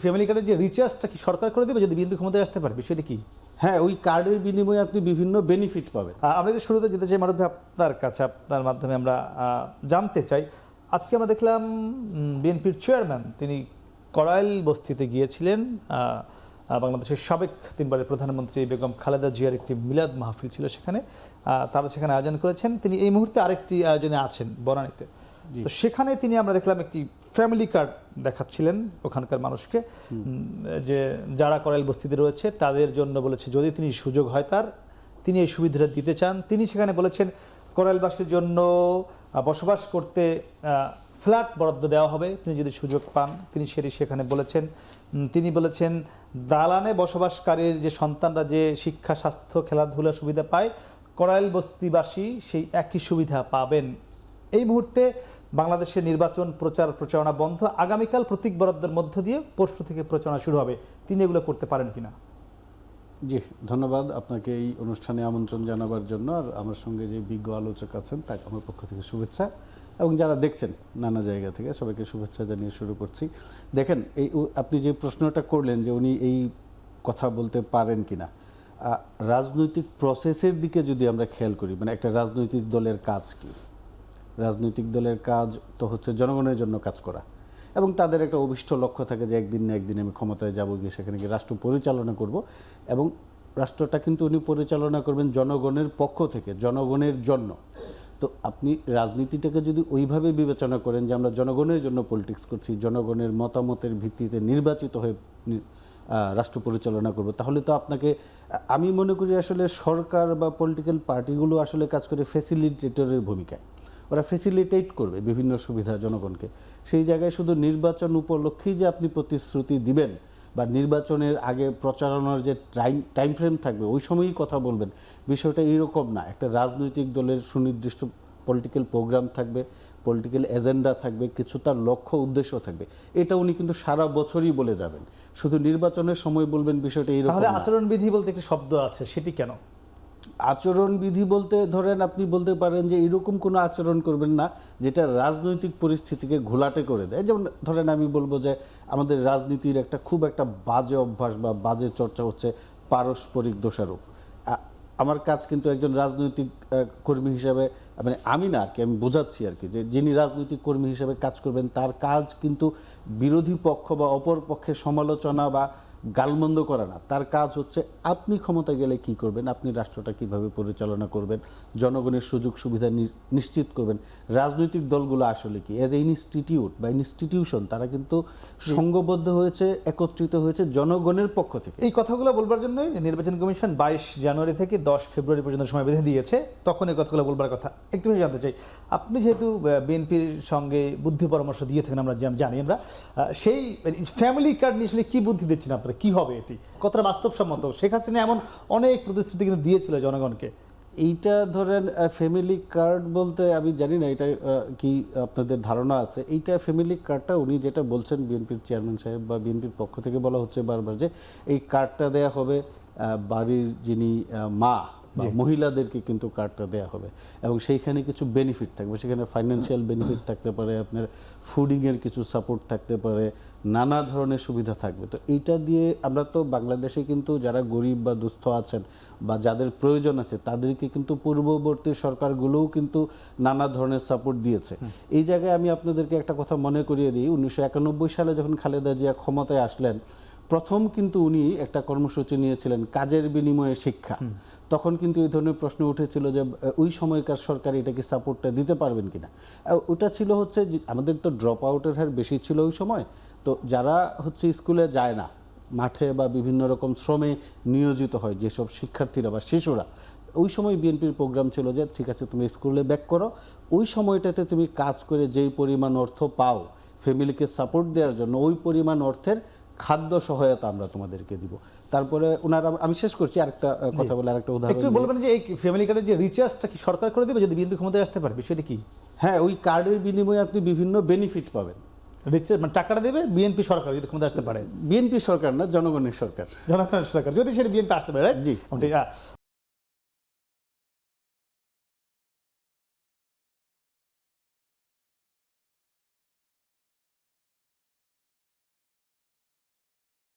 Family কার্ডের যে রিচার্জটা কি সরকার করে দেবে যদি বিএনপি ক্ষমতায় আসতে পারে, বিষয়টা কি? হ্যাঁ, ওই কার্ডের বিনিময়ে আপনি বিভিন্ন বেনিফিট পাবেন। আমরা যে শুরুতে যেতে চাই মারুফ ভাই আপনার কাছে, আপনার মাধ্যমে আমরা জানতে চাই, আজকে আমরা দেখলাম বিএনপির চেয়ারম্যান তিনি কড়াইল বস্তিতে গিয়েছিলেন। বাংলাদেশের সাবেক তিনবারের প্রধানমন্ত্রী বেগম খালেদা জিয়ার একটি মিলাদ মাহফিল ছিল সেখানে, তারা সেখানে আয়োজন করেছেন। তিনি এই মুহূর্তে আরেকটি আয়োজনে আছেন বনানীতে। তো সেখানে তিনি আমরা দেখলাম একটি ফ্যামিলি কার্ড দেখাচ্ছিলেন ওখানকার মানুষকে, যে যারা করাইল বস্তিতে রয়েছে তাদের জন্য বলেছে যদি তিনি সুযোগ হয় তিনি এই সুবিধাটা দিতে চান। তিনি সেখানে বলেছেন করাইলবাসীর জন্য বসবাস করতে ফ্ল্যাট বরাদ্দ দেওয়া হবে তিনি যদি সুযোগ পান, তিনি সেটি সেখানে বলেছেন। তিনি বলেছেন দালানে বসবাসকারীর যে সন্তানরা যে শিক্ষা, স্বাস্থ্য, খেলাধুলা সুবিধা পায়, করাইল বস্তিবাসী সেই একই সুবিধা পাবেন। এই মুহূর্তে বাংলাদেশের নির্বাচন প্রচারণা বন্ধ, আগামীকাল প্রতীক বরাদ্দের মধ্য দিয়ে পরশু থেকে প্রচারণা শুরু হবে। তিনি এগুলো করতে পারেন কিনা? জি, ধন্যবাদ আপনাকে এই অনুষ্ঠানে আমন্ত্রণ জানাবার জন্য। আর আমার সঙ্গে যে বিজ্ঞ আলোচক আছেন তাকে আমার পক্ষ থেকে শুভেচ্ছা, এবং যারা দেখছেন নানা জায়গা থেকে সবাইকে শুভেচ্ছা জানিয়ে শুরু করছি। দেখেন, এই আপনি যে প্রশ্নটা করলেন যে উনি এই কথা বলতে পারেন কিনা, রাজনৈতিক প্রসেসের দিকে যদি আমরা খেয়াল করি, মানে একটা রাজনৈতিক দলের কাজ কি? রাজনৈতিক দলের কাজ তো হচ্ছে জনগণের জন্য কাজ করা, এবং তাদের একটা অভিষ্ট লক্ষ্য থাকে যে একদিন না একদিন আমি ক্ষমতায় যাব, গিয়ে সেখানে গিয়ে রাষ্ট্র পরিচালনা করব, এবং রাষ্ট্রটা কিন্তু উনি পরিচালনা করবেন জনগণের পক্ষ থেকে, জনগণের জন্য। তো আপনি রাজনীতিটাকে যদি ওইভাবে বিবেচনা করেন যে আমরা জনগণের জন্য পলিটিক্স করছি, জনগণের মতামতের ভিত্তিতে নির্বাচিত হয়ে রাষ্ট্র পরিচালনা করব, তাহলে তো আপনাকে, আমি মনে করি আসলে সরকার বা পলিটিক্যাল পার্টিগুলো আসলে কাজ করে ফ্যাসিলিটেটরের ভূমিকায়। ওরা ফ্যাসিলিটেট করবে বিভিন্ন সুবিধা জনগণকে। সেই জায়গায় শুধু নির্বাচন উপলক্ষেই যে আপনি প্রতিশ্রুতি দিবেন বা নির্বাচনের আগে প্রচারণার যে টাইম ফ্রেম থাকবে ওই সময়ই কথা বলবেন, বিষয়টা এরকম না। একটা রাজনৈতিক দলের সুনির্দিষ্ট পলিটিক্যাল প্রোগ্রাম থাকবে, পলিটিক্যাল এজেন্ডা থাকবে, কিছু তার লক্ষ্য উদ্দেশ্য থাকবে। এটা উনি কিন্তু সারা বছরই বলে যাবেন, শুধু নির্বাচনের সময় বলবেন, বিষয়টা এরকম। তাহলে আচরণবিধি বলতে একটি শব্দ আছে, সেটি কেন? আচরণবিধি বলতে ধরেন আপনি বলতে পারেন যে এরকম কোনো আচরণ করবেন না যেটা রাজনৈতিক পরিস্থিতিকে ঘোলাটে করে দেয়। যেমন ধরেন আমি বলবো যে আমাদের রাজনীতির খুব একটা বাজে অভ্যাস বা বাজে চর্চা হচ্ছে পারস্পরিক দোষারোপ। আমার কাজ কিন্তু একজন রাজনৈতিক কর্মী হিসাবে, মানে আমি না আর কি, আমি বোঝাচ্ছি আর কি, যে যিনি রাজনৈতিক কর্মী হিসাবে কাজ করবেন তার কাজ কিন্তু বিরোধী পক্ষ বা অপর পক্ষের সমালোচনা বা গালমন্দ করা না। তার কাজ হচ্ছে আপনি ক্ষমতা গেলে কি করবেন, আপনি রাষ্ট্রটা কিভাবে পরিচালনা করবেন, জনগণের সুযোগ সুবিধা নিশ্চিত করবেন। রাজনৈতিক দলগুলো আসলে কি এজ এ ইনস্টিটিউট বা ইনস্টিটিউশন, তারা কিন্তু সংঘবদ্ধ হয়েছে, একত্রিত হয়েছে জনগণের পক্ষ থেকে। এই কথাগুলো বলবার জন্য নির্বাচন কমিশন 22 জানুয়ারি থেকে 10 ফেব্রুয়ারি পর্যন্ত সময় বেঁধে দিয়েছে। তখন এই কথাগুলো বলবার কথা। একটু বেশি জানতে চাই, আপনি যেহেতু বিএনপির সঙ্গে বুদ্ধি পরামর্শ দিয়ে থাকেন, আমরা জানি, আমরা সেই ফ্যামিলি কার্ড নিয়ে আসলে কি বুদ্ধি দিচ্ছেন আপনারা? কি হবে এটি, কতটা বাস্তবসম্মত? শেখ হাসিনা এমন অনেক প্রতিশ্রুতি কিন্তু দিয়েছিল জনগণকে। এইটা ধরেন ফ্যামিলি কার্ড বলতে আমি জানি না এটা কি আপনাদের ধারণা আছে। এইটা ফ্যামিলি কার্ডটা উনি যেটা বলছেন বিএনপির চেয়ারম্যান সাহেব বা বিএনপির পক্ষ থেকে বলা হচ্ছে বারবার যে এই কার্ডটা দেয়া হবে বাড়ির যিনি মা বা মহিলাদেরকে কিন্তু কার্ডটা দেওয়া হবে, এবং সেইখানে কিছু বেনিফিট থাকবে। সেখানে ফাইন্যান্সিয়াল বেনিফিট থাকতে পারে, আপনার ফুডিংয়ের কিছু সাপোর্ট থাকতে পারে, নানা ধরনের সুবিধা থাকবে। তো এইটা দিয়ে আমরা তো বাংলাদেশে কিন্তু যারা গরিব বা দুস্থ আছেন বা যাদের প্রয়োজন আছে তাদেরকে কিন্তু পূর্ববর্তী সরকারগুলোও কিন্তু নানা ধরনের সাপোর্ট দিয়েছে। এই জায়গায় আমি আপনাদেরকে একটা কথা মনে করিয়ে দিই, 1991 সালে যখন খালেদা জিয়া ক্ষমতায় আসলেন, প্রথম কিন্তু উনি একটা কর্মসূচি নিয়েছিলেন কাজের বিনিময়ে শিক্ষা। তখন কিন্তু এই ধরনের প্রশ্ন উঠেছিল যে ওই সময়কার সরকার এটাকে সাপোর্টটা দিতে পারবেন কিনা। ওটা ছিল হচ্ছে যে আমাদের তো ড্রপ আউটের হার বেশি ছিল ওই সময়। তো যারা হচ্ছে স্কুলে যায় না, মাঠে বা বিভিন্ন রকম শ্রমে নিয়োজিত হয় যেসব শিক্ষার্থীরা বা শিশুরা, ওই সময় বিএনপির প্রোগ্রাম ছিল যে ঠিক আছে তুমি স্কুলে ব্যাক করো, ওই সময়টাতে তুমি কাজ করে যেই পরিমাণ অর্থ পাও ফ্যামিলিকে সাপোর্ট দেওয়ার জন্য, ওই পরিমাণ অর্থের খাদ্য সহায়তা আমরা তোমাদেরকে দিব। তারপরে ওনারা, আমি শেষ করছি আরেকটা কথা বলে, আরেকটা উদাহরণ একটু বলবেন যে এই ফ্যামিলি কার্ডের যে রিচার্জটা কি সরকার করে দেবে যদি বিএনপি ক্ষমতায় আসতে পারে, বিষয়টা কি? হ্যাঁ, ওই কার্ডের বিনিময়ে আপনি বিভিন্ন বেনিফিট পাবেন। রিচার্জ মানে টাকাটা দেবে বিএনপি সরকার যদি ক্ষমতায় আসতে পারে। বিএনপি সরকার না, জনগণের সরকার, জনগণের সরকার যদি সেটা বিএনপি আসতে পারে। জি।